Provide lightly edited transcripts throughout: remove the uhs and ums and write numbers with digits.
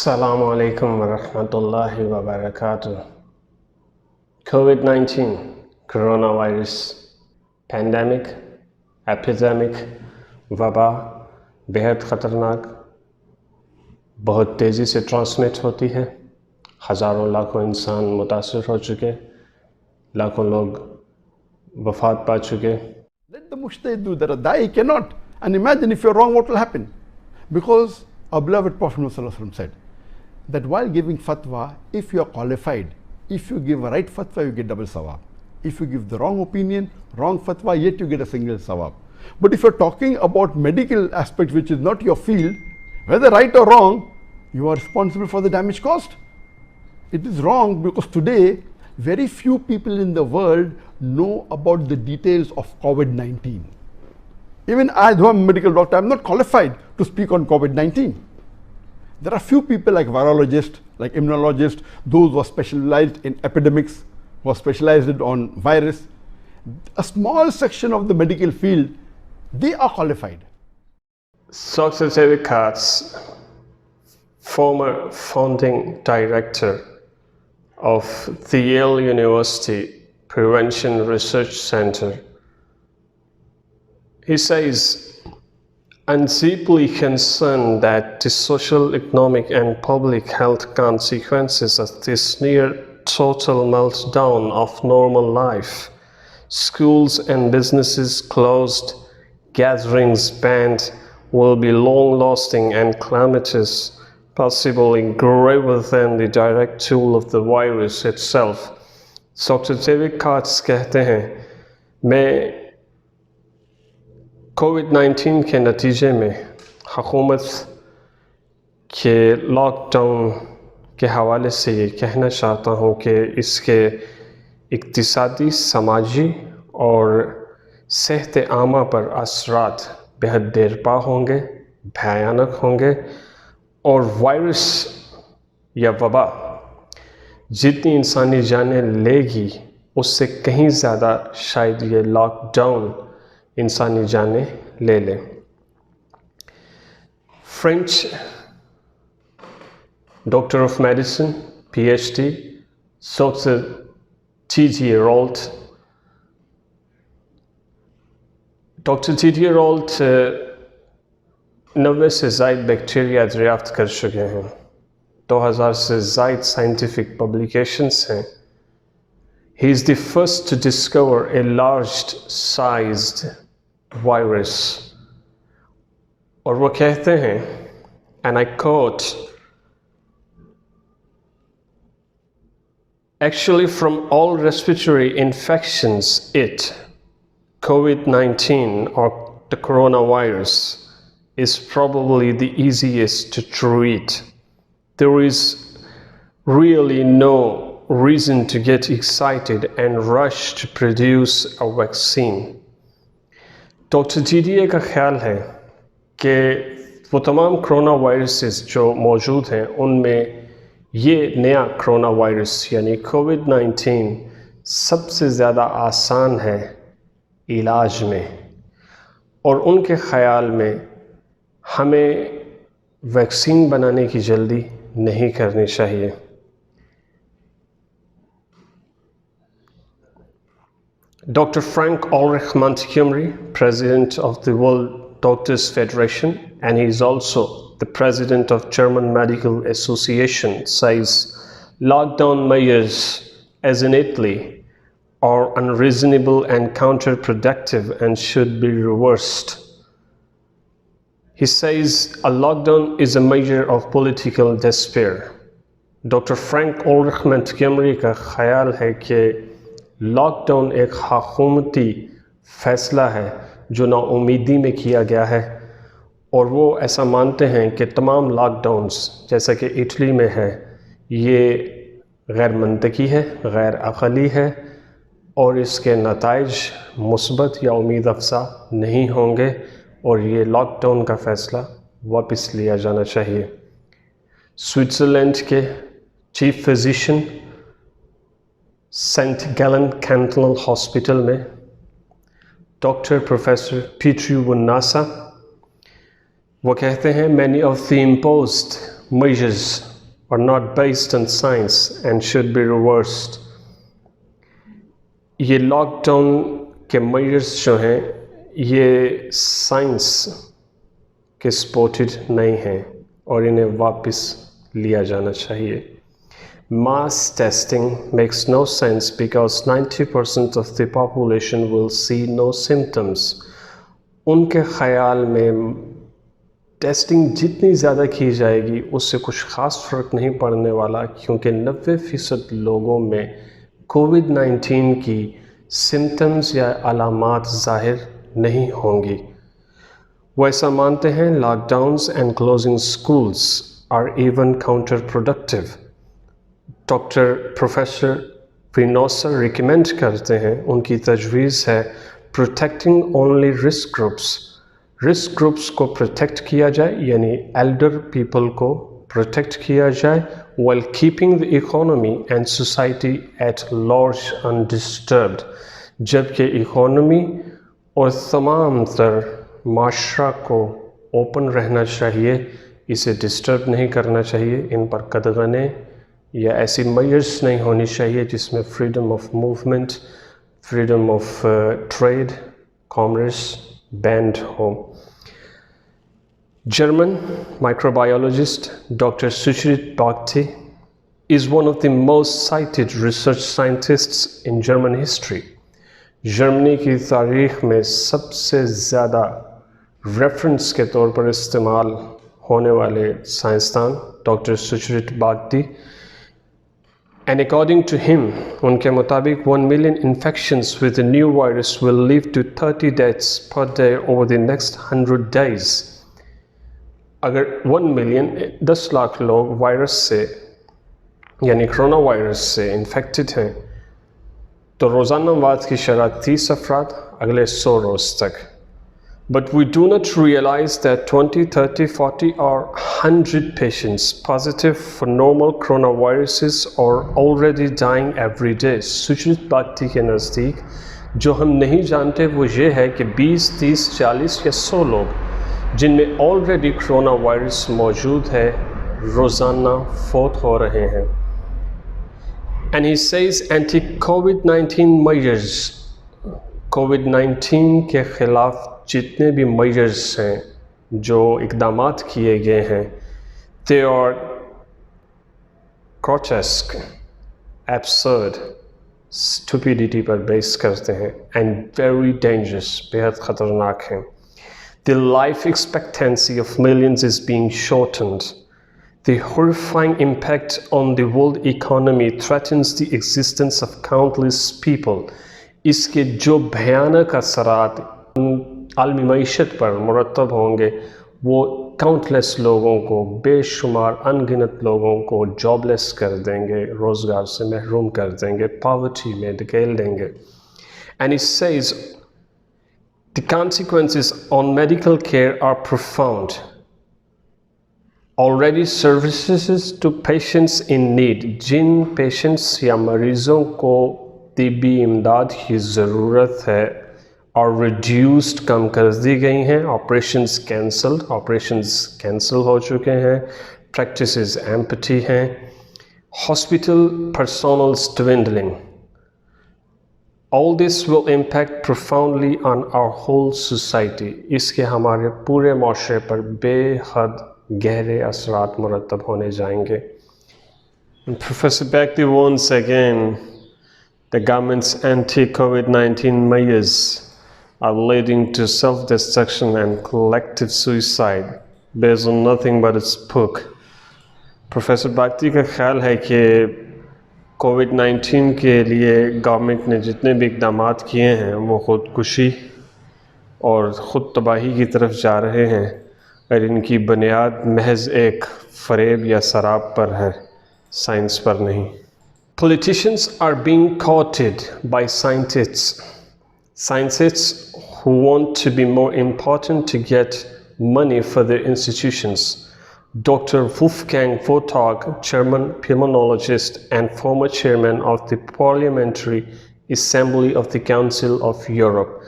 Assalamu alaikum wa rahmatullahi wa barakatuh. COVID-19, coronavirus, pandemic, epidemic, वबा बेहद ख़तरनाक, बहुत तेज़ी से ट्रांसमिट होती है। हज़ारों लाखों इंसान मुतासर हो चुके, लाखों लोग वफ़ात पा चुके। Let the mujtahid do that. Da'i cannot. And imagine if you're wrong, what will happen? Because our beloved Prophet ﷺ said that while giving fatwa, if you are qualified, if you give a right fatwa, you get double sawab. If you give the wrong opinion, wrong fatwa, yet you get a single sawab. But if you're talking about medical aspects, which is not your field, whether right or wrong, you are responsible for the damage caused. It is wrong because today, very few people in the world know about the details of COVID-19. Even I, though I'm a medical doctor, I'm not qualified to speak on COVID-19. There are few people like virologists, like immunologists, those who are specialized in epidemics, who are specialized on virus. A small section of the medical field, they are qualified. Haqeeqat's former founding director of the Yale University Prevention Research Center, he says, "I'm deeply concerned that the social, economic, and public health consequences of this near total meltdown of normal life, schools and businesses closed, gatherings banned, will be long-lasting and calamitous, possibly greater than the direct toll of the virus itself." Dr. David Katz कहते हैं, मैं कोविड-19 के नतीजे में हुकूमत के lockdown के हवाले से ये कहना चाहता हूँ कि इसके इक़्तिसादी, समाजी और सेहत आमा पर असरात बेहद देरपा होंगे, भयानक होंगे, और वायरस या वबा जितनी इंसानी जानें लेगी उससे कहीं ज़्यादा शायद ये लॉकडाउन इंसानी जानें ले ले। French doctor of medicine, PhD, doctor T.T. Rolt, doctor T.T. Rolt 90 से ज़ायद बैक्टीरिया दरियाफ्त कर चुके हैं, 2000 से ज़ायद साइंटिफिक पब्लिकेशंस हैं। He is the first to discover a large-sized virus. और वो कहते हैं, and I quote, "Actually, from all respiratory infections, COVID-19 or the coronavirus, is probably the easiest to treat. There is really no reason to get excited and rush to produce a vaccine." Doctor Diya का ख्याल है कि वो तमाम corona viruses जो मौजूद हैं उनमें ये नया कोरोना वायरस यानी COVID-19 सबसे ज़्यादा आसान है इलाज में, और उनके ख़याल में हमें वैक्सीन बनाने की जल्दी नहीं करनी चाहिए। Dr. Frank Ulrich Montgomery, president of the World Doctors Federation, and he is also the president of German Medical Association, says lockdown measures, as in Italy, are unreasonable and counterproductive and should be reversed. He says a lockdown is a measure of political despair. Dr. Frank Ulrich Montgomery का ख्याल है कि lockdown एक हुकूमती फ़ैसला है जो नाउमीदी में किया गया है, और वो ऐसा मानते हैं कि तमाम लॉकडाउन्स जैसा कि इटली में है ये गैर मंतकी है, गैर अक़ली है, और इसके नताइज मुस्बत या उम्मीद अफ़ज़ा नहीं होंगे, और ये लॉकडाउन का फ़ैसला वापस लिया जाना चाहिए। स्विट्ज़रलैंड के chief physician Saint Gallen cantonal hospital में डॉक्टर प्रोफेसर पीटरी वुन्नासा वो कहते हैं, many of the imposed measures are not based on science and should be reversed. ये लॉकडाउन के measures जो हैं ये साइंस के सपोर्टेड नहीं हैं और इन्हें वापस लिया जाना चाहिए. Mass testing makes no sense because 90% of the population will see no symptoms. उनके ख्याल में टेस्टिंग जितनी ज़्यादा की जाएगी उससे कुछ ख़ास फ़र्क नहीं पड़ने वाला, क्योंकि 90% लोगों में कोविड-19 की सिम्टम्स या अलामात ज़ाहिर नहीं होंगी. वो ऐसा मानते हैं lockdowns and closing schools are even counter productive. Doctor professor विनोसर रिकमेंड करते हैं, उनकी तजवीज़ है प्रोटेक्टिंग ओनली रिस्क ग्रुप्स को प्रोटेक्ट किया जाए, यानी एल्डर पीपल को प्रोटेक्ट किया जाए, while keeping the economy and society at large undisturbed. जबकि इकोनॉमी और तमाम तर माशरा को ओपन रहना चाहिए, इसे डिस्टर्ब नहीं करना चाहिए, इन पर कदगने या ऐसी मेजर्स नहीं होनी चाहिए जिसमें freedom of movement, freedom of trade, commerce band हो. German microbiologist Dr. Sushrit Bhakti is one of the most cited research scientists in German history. Germany की तारीख़ में सबसे ज़्यादा रेफरेंस के तौर पर इस्तेमाल होने वाले साइंसदान doctor सुश्रित बागटी. And according to him, उनके मुताबिक 1 million infections with the new virus will lead to 30 deaths per day over the next 100 days. अगर 1 मिलियन 10 लाख लोग वायरस से यानी कोरोना वायरस से इन्फेक्टेड हैं तो रोज़ाना मौत की शरह 30 अफराद अगले 100 रोज़ तक. But we do not realize that 20, 30, 40 or 100 patients positive for normal coronaviruses are already dying every day. सुश्रित बागटी के नज़दीक जो हम नहीं जानते वो ये है कि 20, 30, 40 या 100 लोग जिनमें ऑलरेडी कोरोना वायरस मौजूद है रोज़ाना फौत हो रहे हैं. And he says anti-COVID-19 measures, कोविड-19 के ख़िलाफ़ जितने भी measures हैं जो इक़दामात किए गए हैं they are grotesque, absurd, stupidity पर बेस करते हैं and very dangerous, बेहद ख़तरनाक हैं. The life expectancy of millions is being shortened. The horrifying impact on the world economy threatens the existence of countless people. इसके जो भयानक असरात आलमी मईशत पर मुरतब होंगे वो काउंटलेस लोगों को, बेशुमार अनगिनत लोगों को जॉबलेस कर देंगे, रोज़गार से महरूम कर देंगे, पॉवर्टी में धकेल देंगे. And it says the consequences on medical care are profound. Already services to patients in need, Jin patients या मरीज़ों को तिब्बी इमदाद की ज़रूरत है और reduced कम कर दी गई हैं. operations cancel हो चुके हैं, practices empty हैं, hospital personnel's dwindling. All this will impact profoundly on our whole society. इसके हमारे पूरे माशरे पर बेहद गहरे असरात मुरतब होने जाएंगे. And Professor Bhakti warns again, the government's anti-COVID-19 measures are leading to self-destruction and collective suicide based on nothing but its book. Professor Bhakti का ख्याल है कि कोविड-19 के लिए गवर्नमेंट ने जितने भी इक़दामात किए हैं वो ख़ुदकुशी और ख़ुद तबाही की तरफ जा रहे हैं और इनकी बुनियाद महज एक फ़रेब या शराब पर है, साइंस पर नहीं. Politicians are being courted by scientists who want to be more important to get money for their institutions. Dr. Wolfgang Wodak, German epidemiologist and former chairman of the Parliamentary Assembly of the Council of Europe.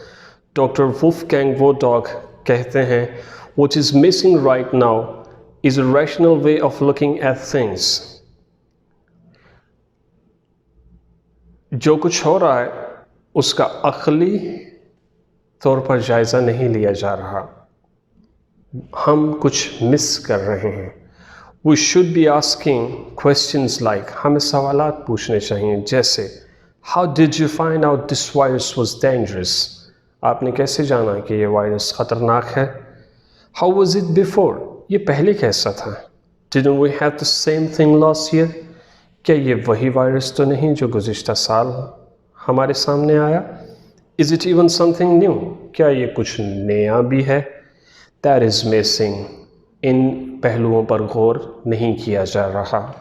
Dr. Wolfgang Wodak कहते हैं, what is missing right now is a rational way of looking at things. जो कुछ हो रहा है उसका अक़ली तौर पर जायज़ा नहीं लिया जा रहा, हम कुछ मिस कर रहे हैं। We should be asking questions like, हमें सवालात पूछने चाहिए जैसे How did you find out this virus was dangerous? आपने कैसे जाना कि ये वायरस ख़तरनाक है? How was it before? ये पहले कैसा था? Didn't we have the same thing last year? क्या ये वही वायरस तो नहीं जो गुज़िश्ता साल हमारे सामने आया? Is it even something new? क्या ये कुछ नया भी है? That is missing. इन पहलुओं पर गौर नहीं किया जा रहा।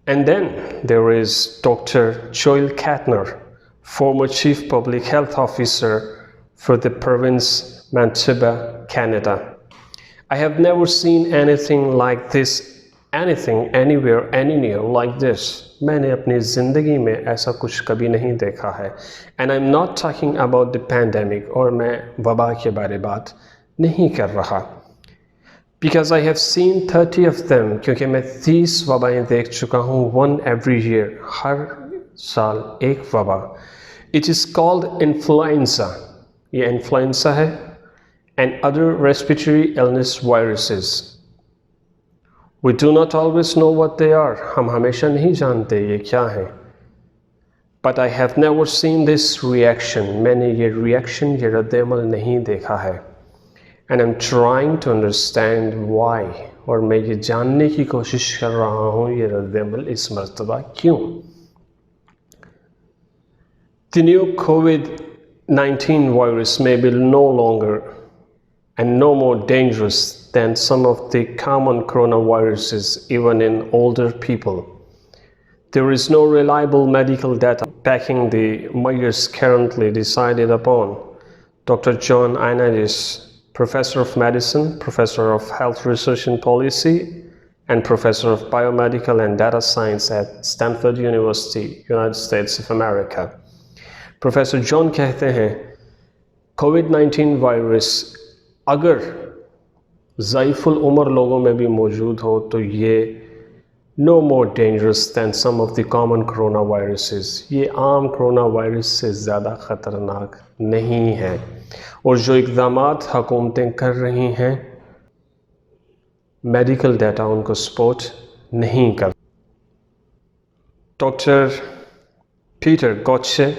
And then there is Dr. Joel Katner, former Chief Public Health Officer for the province Maantey, Canada. I have never seen anything like this, anything, anywhere, anywhere like this. मैंने अपनी ज़िंदगी में ऐसा कुछ कभी नहीं देखा है। And I'm not talking about the pandemic, और मैं वबा के बारे बात नहीं कर रहा। Because I have seen 30 of them, क्योंकि मैं 30 वबाएँ देख चुका हूँ, one every year, हर साल एक वबा। It is called influenza, ये इन्फ्लुएंजा है, and other respiratory illness viruses. We do not always know what they are, हम हमेशा नहीं जानते ये क्या है। But I have never seen this reaction, मैंने ये reaction, ये रद्द-ए-अमल नहीं देखा है। And I'm trying to understand why, और मैं ये जानने की कोशिश कर रहा हूँ ये रद्द-ए-अमल इस मर्तबा क्यों। The new COVID-19 virus may be no longer and no more dangerous than some of the common coronaviruses, even in older people. There is no reliable medical data backing the measures currently decided upon. Dr. John Hein, Professor of Medicine, Professor of Health Research and Policy, and Professor of Biomedical and Data Science at Stanford University, United States of America. Professor John कहते हैं COVID-19 virus अगर ज़ाइफुल उम्र लोगों में भी मौजूद हो तो ये no more dangerous than some of the common coronaviruses, ये आम कोरोना वायरस से ज़्यादा ख़तरनाक नहीं है। और जो इक़दामात हुकूमतें कर रही हैं मेडिकल डाटा उनको सपोर्ट नहीं कर। Doctor Peter Gotzsche,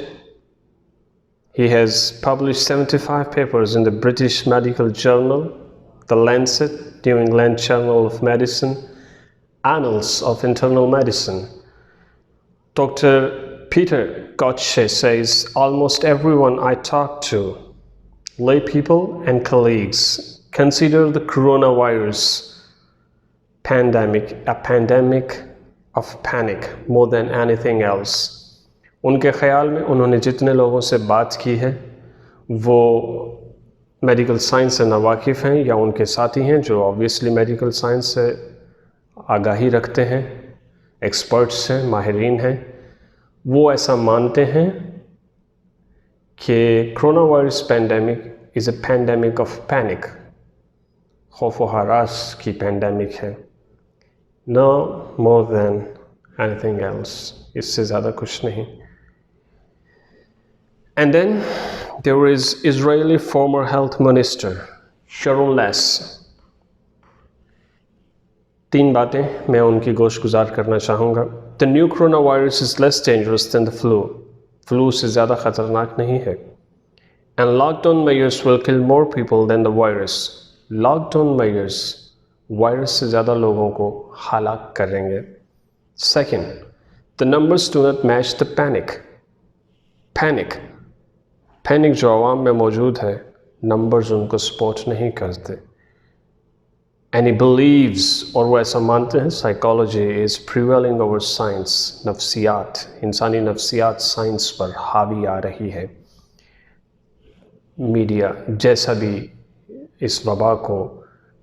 he has published 75 papers in the British Medical Journal, The Lancet, New England Journal of Medicine, Annals of Internal Medicine. Dr. Peter Gotche says almost everyone I talk to, lay people and colleagues, consider the coronavirus pandemic a pandemic of panic more than anything else. उनके ख़याल में उन्होंने जितने लोगों से बात की है वो मेडिकल साइंस से नावाकिफ़ हैं या उनके साथी हैं जो ऑब्वियसली मेडिकल साइंस से आगाही रखते हैं, एक्सपर्ट्स हैं, माहिरीन हैं, वो ऐसा मानते हैं कि corona virus pandemic is a pandemic of panic, खौफ व हरास की पैंडेमिक है, no more than anything else, इससे ज़्यादा कुछ नहीं। And then there is Israeli former health minister Sharon Less. 3 बातें मैं उनकी गोश गुजार करना चाहूँगा। The new coronavirus is less dangerous than the flu. Flu से ज़्यादा ख़तरनाक नहीं है। And lockdown measures will kill more people than the virus. Lockdown measures virus से ज़्यादा लोगों को हलाक करेंगे। Second, the numbers do not match the panic. Panic जो आवाम में मौजूद है, नंबर्स उनको सपोर्ट नहीं करते। And he believes, और वो ऐसा मानते हैं, psychology is prevailing over science, नफ्सियात, इंसानी नफ्सियात साइंस पर हावी आ रही है। मीडिया जैसा भी इस वबा को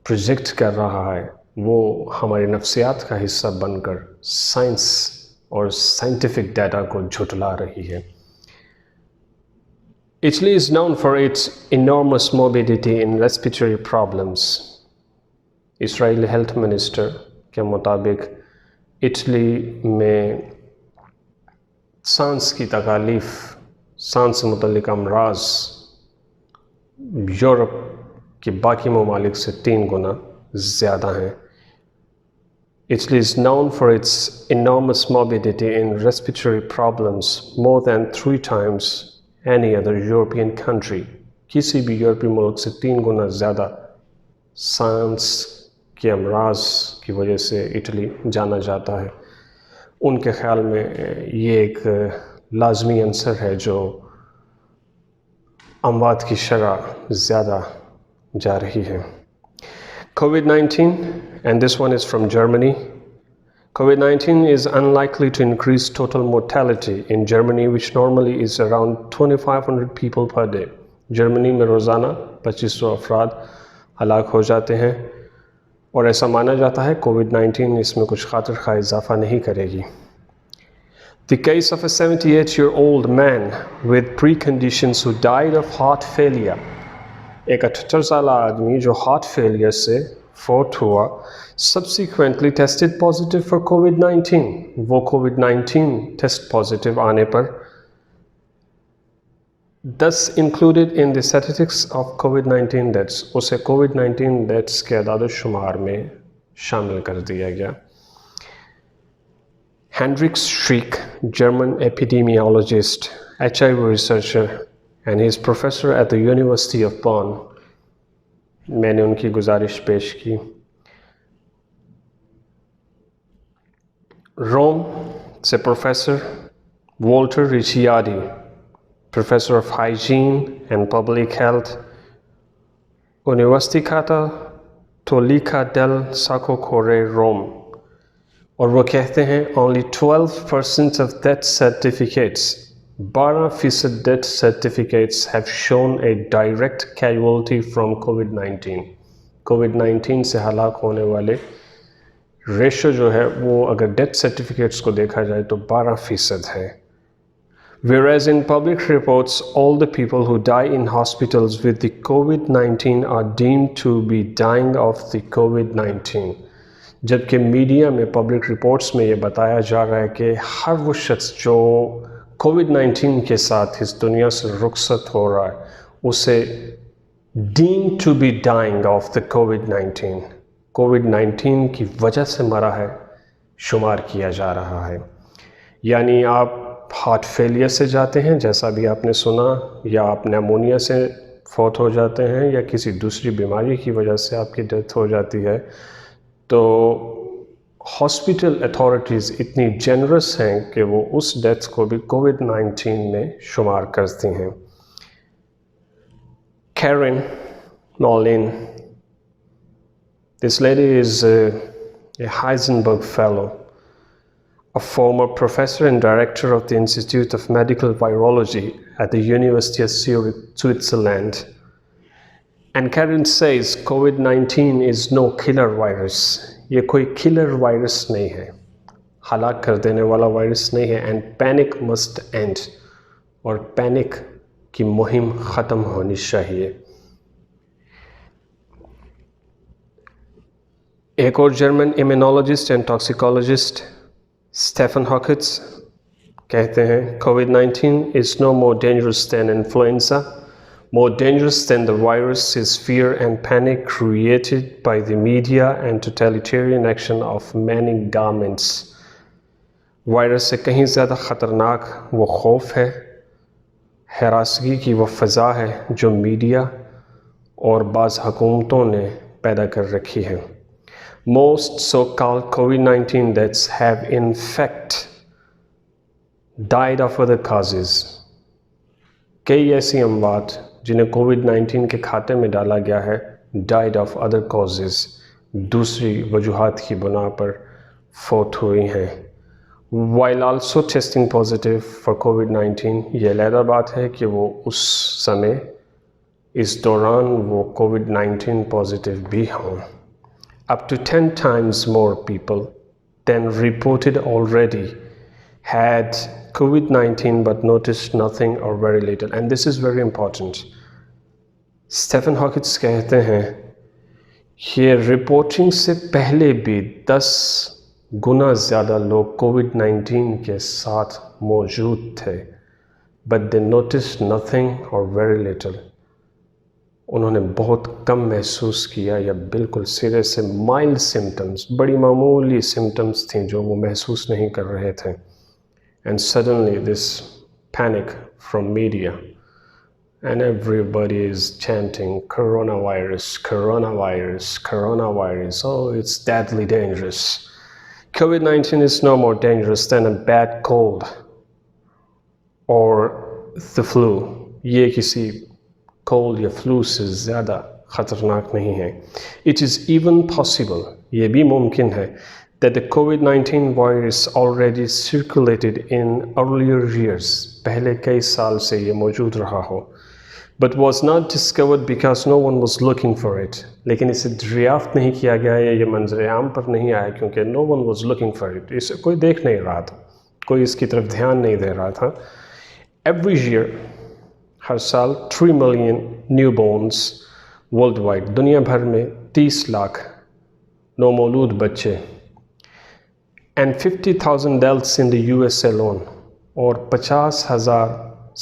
प्रोजेक्ट कर रहा है वो हमारी नफ्सियात का हिस्सा बनकर साइंस और साइंटिफिक डाटा को झुठला रही है। Italy is known for its enormous morbidity in respiratory problems. Israeli health minister के मुताबिक इटली में सांस की तकालीफ, सांस से मुतल्लिक अमराज यूरोप के बाकी ममालिक से 3 गुना ज़्यादा हैं. Italy is known for its enormous morbidity in respiratory problems, more than 3 times any other European country. किसी भी यूरोपीय मुल्क से 3 गुना ज़्यादा सांस के अमराज की वजह से इटली जाना जाता है. उनके ख्याल में ये एक लाजमी अंसर है जो अमवात की शरह ज़्यादा जा रही है. COVID-19, and this one is from Germany. COVID-19 is unlikely to increase total mortality in Germany, which normally is around 2,500 people per day. Germany में रोज़ाना 2500 अफराद हलाक हो जाते हैं और ऐसा माना जाता है COVID-19 इसमें कुछ खातिर खा इजाफा नहीं करेगी. The case of a 78-year-old man with preconditions who died of heart failure. एक 78 साल आदमी जो हार्ट फेलियर से फोट हुआ, subsequently tested positive for COVID-19. वो COVID-19 टेस्ट पॉजिटिव आने पर thus included in the statistics of COVID-19 deaths, उसे COVID-19 deaths के अदाद शुमार में शामिल कर दिया गया. Hendrik Streeck, German epidemiologist, HIV researcher, and he is professor at the University of Bonn. मैंने उनकी गुजारिश पेश की. रोम से professor Walter Ricciardi, professor of hygiene and public health, Università Cattolica del Sacro Cuore, Rome. और वो कहते हैं only 12% of death certificates, 12% death certificates have shown a direct casualty from COVID-19. COVID-19 से हलाक होने वाले रेशो जो है वो अगर डेथ सर्टिफिकेट्स को देखा जाए तो 12% है. Whereas in public reports, all the people who die in hospitals with the COVID-19 are deemed to be dying of the COVID-19. जबकि मीडिया में पब्लिक रिपोर्ट्स में ये बताया जा रहा है कि हर वो शख्स जो कोविड-19 के साथ इस दुनिया से रुखसत हो रहा है उसे deemed to be dying of the COVID-19, कोविड-19 की वजह से मरा है शुमार किया जा रहा है. यानी आप हार्ट फेलियर से जाते हैं जैसा भी आपने सुना, या आप निमोनिया से फौत हो जाते हैं, या किसी दूसरी बीमारी की वजह से आपकी डेथ हो जाती है, तो हॉस्पिटल अथॉरिटीज़ इतनी जेनरस हैं कि वो उस डेथ को भी कोविड-19 में शुमार करती हैं. Karen Nolan, this lady is a Heisenberg Fellow, a former professor and director of the Institute of Medical Virology at the University of Switzerland. And Karen says COVID-19 is no killer virus. ये कोई killer virus नहीं है, हलाक कर देने वाला virus नहीं है. एंड पैनिक मस्ट एंड, और पैनिक की मुहिम ख़त्म होनी चाहिए. एक और German immunologist and toxicologist Stefan Hockertz कहते हैं COVID-19 is no more dangerous than influenza. More dangerous than the virus is fear and panic created by the media and totalitarian action of many governments. Virus से कहीं ज़्यादा ख़तरनाक वो खौफ है, हरासगी की वो फ़ज़ा है जो मीडिया और बाज़ हुकूमतों ने पैदा कर रखी है. Most so-called COVID-19 deaths have in fact died of other causes. कई ऐसी अमवात जिन्हें कोविड-19 के खाते में डाला गया है died of other causes, दूसरी वजूहात की बुना पर फौत हुई हैं. While also testing positive for COVID-19, ये अलग बात है कि वो उस समय इस दौरान वो COVID-19 पॉजिटिव भी हों. Up to 10 times more people than reported already had COVID-19 but noticed nothing or very little. And this is very important. Stefan Hockertz कहते हैं ये रिपोर्टिंग से पहले भी 10 गुना ज़्यादा लोग कोविड-19 के साथ मौजूद थे, बट दे नोटिस नथिंग और वेरी लिटिल। उन्होंने बहुत कम महसूस किया या बिल्कुल सिरे से माइल्ड सिम्टम्स, बड़ी मामूली सिम्टम्स थी जो वो महसूस नहीं कर रहे थे। And suddenly this panic from media and everybody is chanting coronavirus, coronavirus, coronavirus. Oh, it's deadly dangerous. COVID-19 is no more dangerous than a bad cold or the flu. ये किसी cold या flu से ज़्यादा ख़तरनाक नहीं है. It is even possible, ये भी मुमकिन है, that the COVID-19 virus already circulated in earlier years. पहले कई साल से ये मौजूद रहा हो. But was not discovered because no one was looking for it. लेकिन इसे दरियाफ्त नहीं किया गया या ये मंजर आम पर नहीं आया क्योंकि no one was looking for it. इसे कोई देख नहीं रहा था, कोई इसकी तरफ ध्यान नहीं दे रहा था. Every year, हर साल 3 million newborns worldwide, दुनिया भर में 30 लाख नौमौलूद बच्चे, and 50,000 deaths in the US alone, और 50,000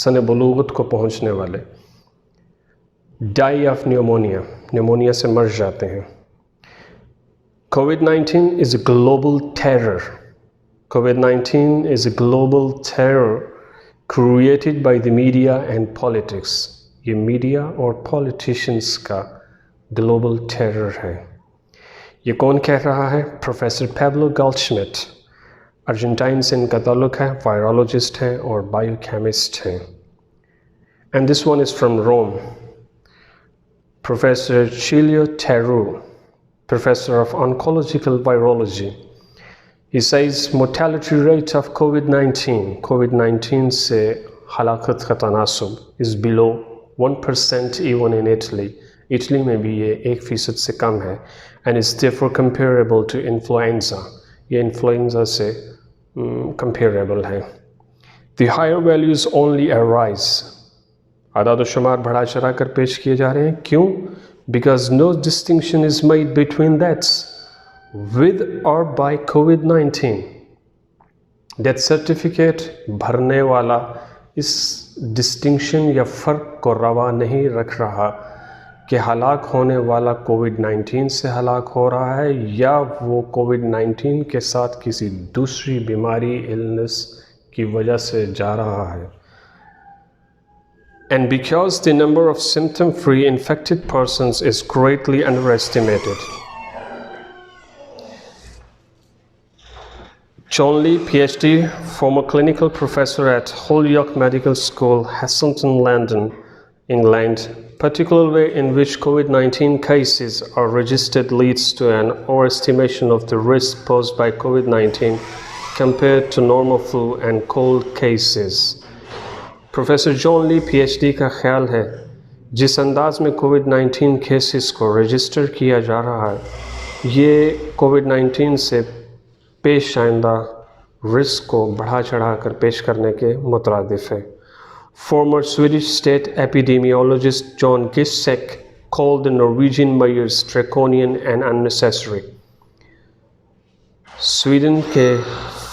सने बलूगत को पहुँचने वाले die of pneumonia से मर जाते हैं. COVID-19 is a global terror. COVID-19 is a global terror created by the media and politics. ये मीडिया और पॉलिटिशियंस का ग्लोबल टेरर है. ये कौन कह रहा है? प्रोफेसर पेब्लो गोल्डश्मिट, अर्जेंटाइन से इनका ताल्लुक है, वायरोलॉजिस्ट हैं और बायोकेमिस्ट हैं. And this one is from Rome. Professor Cilio Teru, Professor of Oncological Virology, he says mortality rate of COVID-19 से हलाकत का तनासुब is below 1% even in Italy. Italy में भी ये 1% से कम है, and is therefore comparable to influenza. ये influenza से comparable है. The higher values only arise. आदाद शुमार बढ़ा चढ़ा कर पेश किए जा रहे हैं. क्यों? Because no distinction is made between deaths with or by COVID-19. Death certificate भरने वाला इस डिस्टिंक्शन या फ़र्क को रवा नहीं रख रहा कि हलाक होने वाला कोविड-19 से हलाक हो रहा है या वो कोविड-19 के साथ किसी दूसरी बीमारी इलनेस की वजह से जा रहा है. And because the number of symptom-free infected persons is greatly underestimated. John Lee, PhD, former clinical professor at Holyoke Medical School, Haslington, London, England, particular way in which COVID-19 cases are registered leads to an overestimation of the risk posed by COVID-19 compared to normal flu and cold cases. Professor John Lee PhD का ख्याल है जिस अंदाज में कोविड-19 cases को register किया जा रहा है ये कोविड-19 से पेश आइंदा रिस्क को बढ़ा चढ़ा कर पेश करने के मुतरादिफ है. Former Swedish state epidemiologist John Giesecke called the Norwegian measures draconian and unnecessary. Sweden के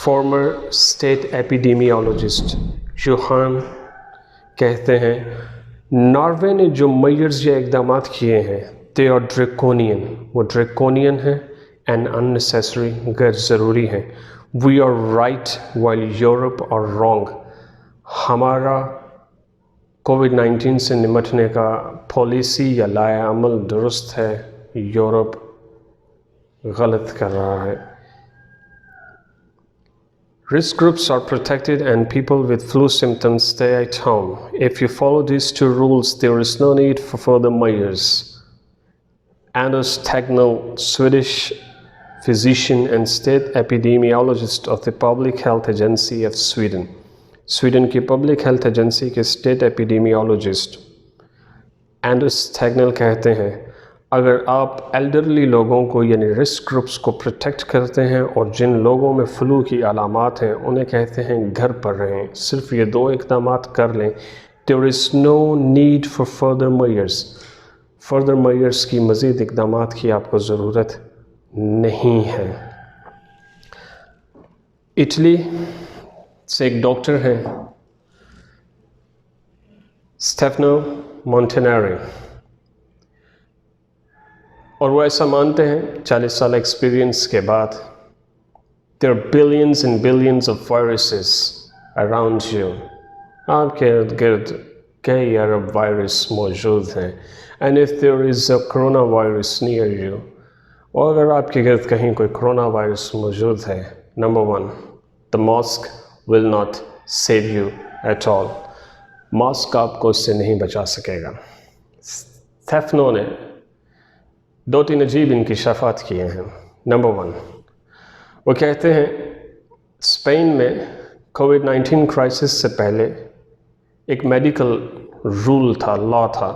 फॉर्मर स्टेट एपिडेमियोलॉजिस्ट जोहान कहते हैं नॉर्वे ने जो मेजर्स या इकदाम किए हैं दे आर ड्रैकोनियन, वो ड्रैकोनियन है, एंड अननेसेसरी, गैर ज़रूरी हैं. We are right while Europe are wrong. हमारा कोविड-19 से निपटने का पॉलिसी या लाया अमल दुरुस्त है, यूरोप गलत कर रहा है. Risk groups are protected and people with flu symptoms stay at home. If you follow these two rules, there is no need for further measures. Anders Tegnell, Swedish physician and state epidemiologist of the Public Health Agency of Sweden. Sweden की Public Health Agency के state epidemiologist Anders Tegnell कहते हैं अगर आप elderly लोगों को यानी risk groups को प्रोटेक्ट करते हैं और जिन लोगों में फ्लू की अलामात हैं उन्हें कहते हैं घर पर रहें, सिर्फ ये 2 इक़दाम कर लें, there is no need for further measures की मज़ीद इक़दाम की आपको ज़रूरत नहीं है. इटली से एक डॉक्टर हैं स्टेफनो मॉन्टेनेरी, और वो ऐसा मानते हैं 40 साल एक्सपीरियंस के बाद, there are billions and billions of viruses around you, आपके इर्द गिर्द कई अरब वायरस मौजूद हैं, and if there is a corona virus near you, और अगर आपके गिर्द कहीं कोई कोरोना वायरस मौजूद है, number 1, the mask will not save you at all, mask आपको उससे नहीं बचा सकेगा। स्टेफनो ने 2-3 अजीब इंकिशाफात किए हैं। नंबर 1, वो कहते हैं स्पेन में कोविड-19 क्राइसिस से पहले एक मेडिकल रूल था, लॉ था,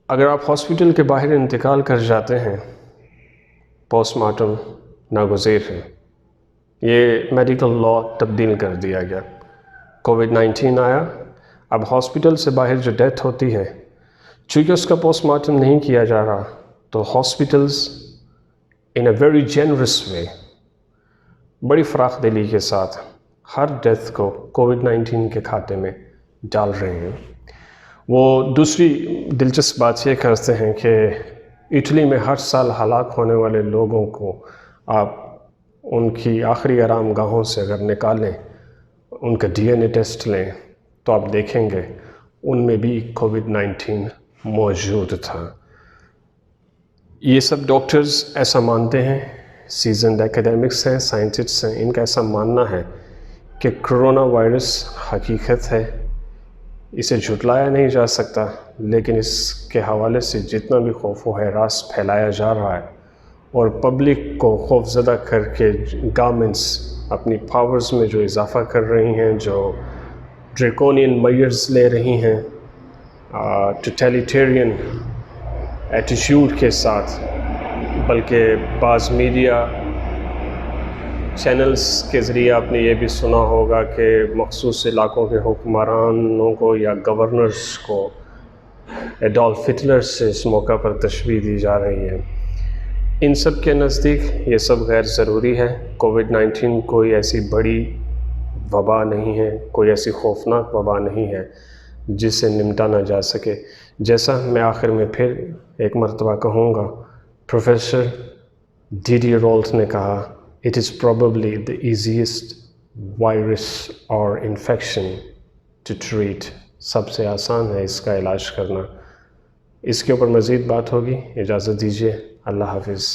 अगर आप हॉस्पिटल के बाहर इंतकाल कर जाते हैं, पोस्टमार्टम नागुज़ीर है। ये मेडिकल लॉ तब्दील कर दिया गया। कोविड-19 आया, अब हॉस्पिटल से बाहर जो डेथ होती है, चूँकि उसका पोस्टमार्टम नहीं किया जा रहा, तो hospitals in a very generous way, बड़ी फ़राख दिली के साथ हर डेथ को कोविड-19 के खाते में डाल रहे हैं। वो दूसरी दिलचस्प बात ये करते हैं कि इटली में हर साल हलाक होने वाले लोगों को आप उनकी आखिरी आराम गाहों से अगर निकालें, उनका DNA टेस्ट लें, तो आप देखेंगे उनमें भी कोविड-19 मौजूद था। ये सब डॉक्टर्स ऐसा मानते हैं, सीजनड एकेडमिक्स हैं, साइंटिस्ट्स हैं, इनका ऐसा मानना है कि कोरोना वायरस हकीकत है, इसे झुटलाया नहीं जा सकता, लेकिन इसके हवाले से जितना भी खौफ व हरास फैलाया जा रहा है और पब्लिक को खौफज़दा करके गवर्नमेंट्स अपनी पावर्स में जो इजाफ़ा कर रही हैं, जो ड्रैकोनियन मेजर्स ले रही हैं, टोटलिटेरियन एटीट्यूड के साथ, बल्कि बाज़ मीडिया चैनल्स के ज़रिए आपने ये भी सुना होगा कि मखसूस इलाक़ों के हुक्मरानों को या गवर्नर्स को एडोल्फ हिटलर से इस मौका पर तशबीह दी जा रही है। इन सब के नज़दीक ये सब गैर ज़रूरी है। कोविड-19 कोई ऐसी बड़ी वबा नहीं है, कोई ऐसी खौफनाक वबा नहीं है जिससे निमटा ना जा सके। जैसा मैं आखिर में फिर एक मरतबा कहूँगा, प्रोफेसर डी रोल्ट ने कहा, It is probably the easiest virus or infection to treat. सबसे आसान है इसका इलाज करना। इसके ऊपर मज़ीद बात होगी, इजाज़त दीजिए, अल्लाह हाफ़िज़।